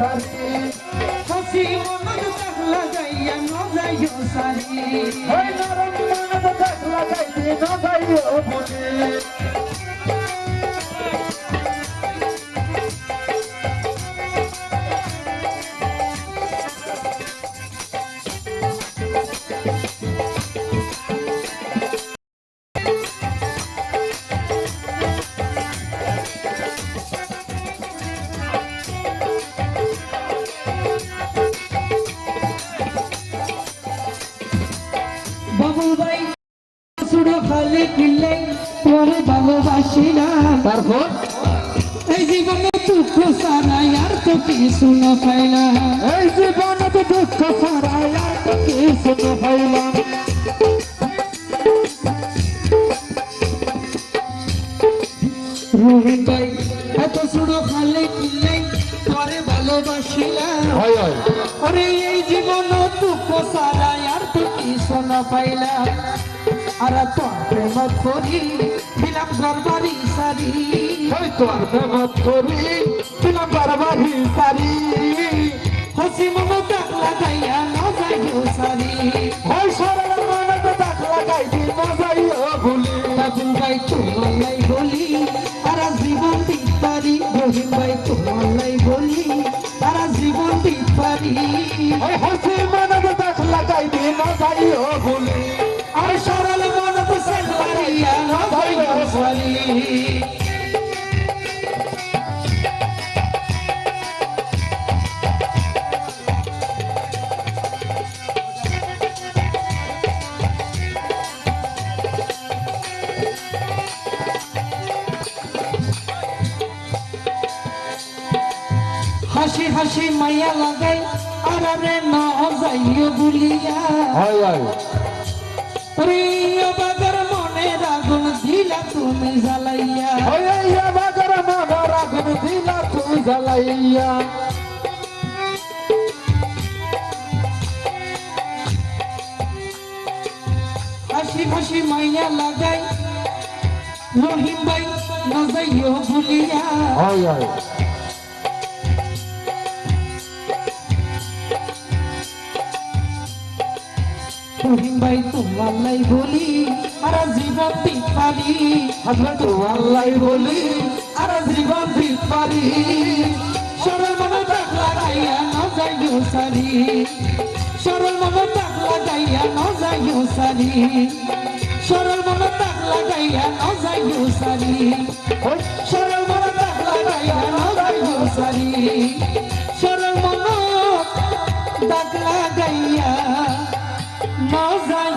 সারি খুশি মনত তাক লাগাইয়া ন যাইও সারি ওই নরম মনত তাক লাগাইতে ন যাইও ভুলি বাবুল ভাই সুড়ো খালি কিনলে তোরে ভালোবাসি না তারপর এই জীবনে দুঃখ সারা আর তো কিছু না পাইলাম এই জীবনে তো দুঃখ ছাড়া আর তো কিছু না পাইলাম রোহিত ভাই এত সুড়ো খালি কিনলে তোরে ভালোবাসি না হয় হয় আরে এই জীবন দুঃখ সারা আর তো কিছু না পাইলাম আর তোর প্রেম করি দিলাম গরবারি সারি ওই তোর প্রেমত করি দিলাম বারবারি সারি খুশি মন তাক লাগাইয়া ন যাইও সারি ওই সরল মনত তাক লাগাইতে ন যাইও ভুলি বাবুল ভাই তোমার লাই বলি আর জীবন দিতে পারি রহিম ভাই তোমার লাই বলি আর জীবন দিতে পারি ওই হাসি মনত তাক লাগাইতে ন যাইও ভুলি আর সরল মন তো সেল মারিয়া ন যাইও সারি হাসি হাসি মায়া লাগাই আর রে না যাইও বলিয়া হয় হয় প্রিয় বাগর মনে রাগুন দিলা তুমি জ্বালাইয়া ওই বাগর মন রাগুন দিলা তুই জ্বালাইয়া হাসি হাসি মায়া লাগাই রহিম ভাই না যাইও বলিয়া হয় হয় রহিম ভাই তোমার লাই বলি আর জীবন দিতে পারি হাজবেন্ড আল্লাহ বলি আর জীবন দিতে পারি সরল মনে তাক লাগাইয়া ন যাইও সারি সরল মনে তাক লাগাইয়া ন যাইও সারি সরল মনে তাক লাগাইয়া ন যাইও সারি ওই সরল মনে তাক লাগাইয়া ন যাইও সারি সরল মনে তাক লাগাইয়া ন যাইও